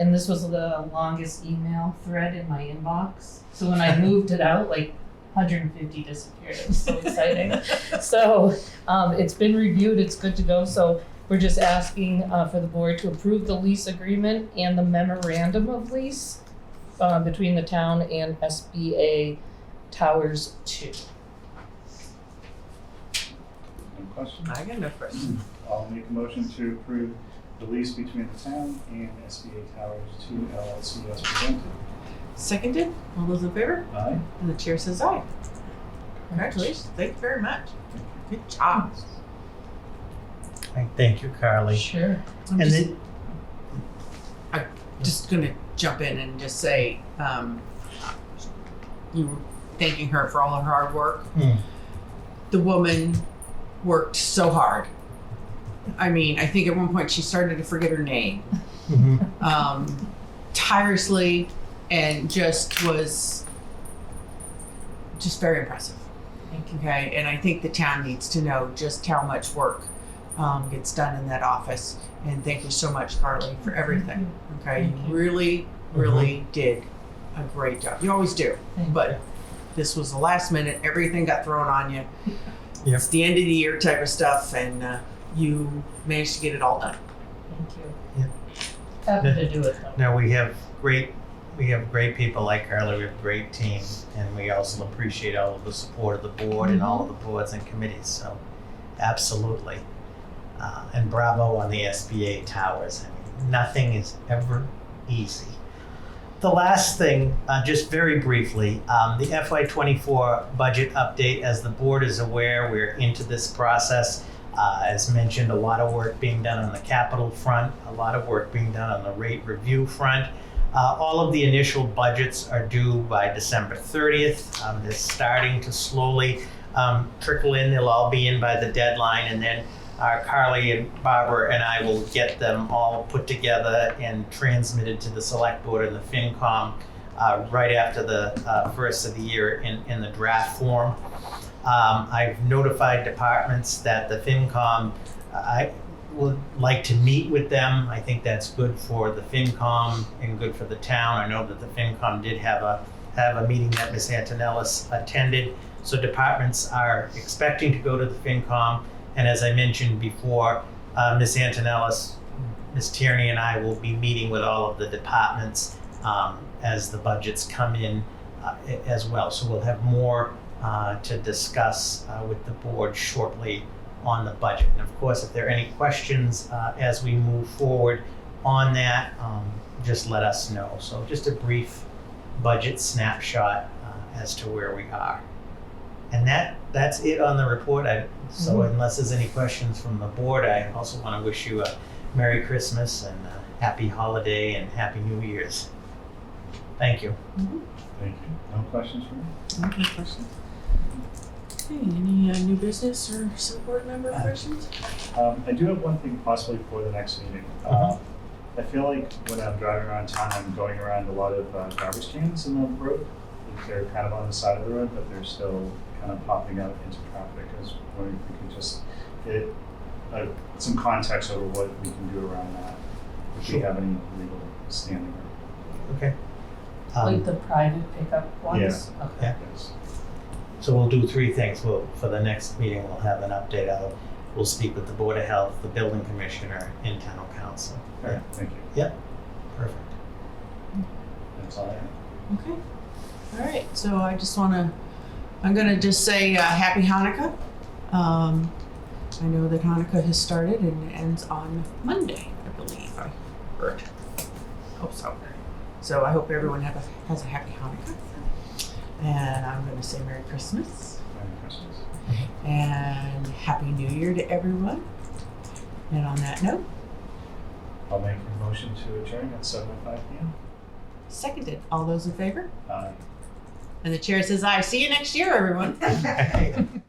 and this was the longest email thread in my inbox. So when I moved it out, like 150 disappeared. It was so exciting. So it's been reviewed. It's good to go. So we're just asking for the board to approve the lease agreement and the memorandum of lease between the town and SBA Towers 2. No questions? I got no questions. I'll make a motion to approve the lease between the town and SBA Towers 2 LLC as presented. Seconded. All those in favor? Aye. And the chair says aye. Congratulations. Thank you very much. Good job. Thank you, Carly. Sure. I'm And just, then, just gonna jump in and just say, you were thanking her for all her hard work. The woman worked so hard. I mean, I think at one point she started to forget her name. Tirelessly, and just was just very impressive. Thank you. Okay, and I think the town needs to know just how much work gets done in that office. And thank you so much, Carly, for everything. Okay, Thank you you. really did a great job. You always do, Thank but this was the last minute. Everything got thrown on you. Yep. It's the end of the year type of stuff, and you managed to get it all done. Thank you. Yeah. Happy to do it though. now we have great people like Carly. We have a great team, and we also appreciate all of the support of the board and all of the boards and committees. So, absolutely, and bravo on the SBA Towers. I mean, nothing is ever easy. The last thing, just very briefly, the FY24 budget update. As the board is aware, we're into this process. As mentioned, a lot of work being done on the capital front, a lot of work being done on the rate review front. All of the initial budgets are due by December 30th. They're starting to slowly trickle in. They'll all be in by the deadline, and then Carly and Barbara and I will get them all put together and transmitted to the select board and the FinCom right after the first of the year in the draft form. I've notified departments that the FinCom, I would like to meet with them. I think that's good for the FinCom and good for the town. I know that the FinCom did have a meeting that Ms. Antonellis attended. So departments are expecting to go to the FinCom. And as I mentioned before, Ms. Antonellis, Ms. Tierney and I will be meeting with all of the departments as the budgets come in as well. So we'll have more to discuss with the board shortly on the budget. And of course, if there are any questions as we move forward on that, just let us know. So just a brief budget snapshot as to where we are. And that's it on the report. So unless there's any questions from the board, I also want to wish you a Merry Christmas and a Happy Holiday and Happy New Year's. Thank you. Thank you. No questions from me? No questions. Okay, any new business or select board member questions? I do have one thing possibly for the next meeting. I feel like when I'm driving around town, I'm going around a lot of garbage cans in the road. They're kind of on the side of the road, but they're still kind of popping out into traffic. I was wondering if we could just get some context over what we can do around that, if we have any legal standing. Okay. Like the private pickup ones? Yeah. Okay. Yeah. Yes. So we'll do three things. For the next meeting, we'll have an update out. We'll speak with the Board of Health, the Building Commissioner, and Town Council. Okay, thank you. Yep. Perfect. That's all I have. Okay. All right. So I'm gonna just say Happy Hanukkah. I know that Hanukkah has started and ends on Monday, I believe. I heard. Hope so. So I hope everyone has a happy Hanukkah. And I'm gonna say Merry Christmas. Merry Christmas. And Happy New Year to everyone. And on that note, I'll make a motion to adjourn at 7:05 p.m. seconded. All those in favor? Aye. And the chair says aye. See you next year, everyone.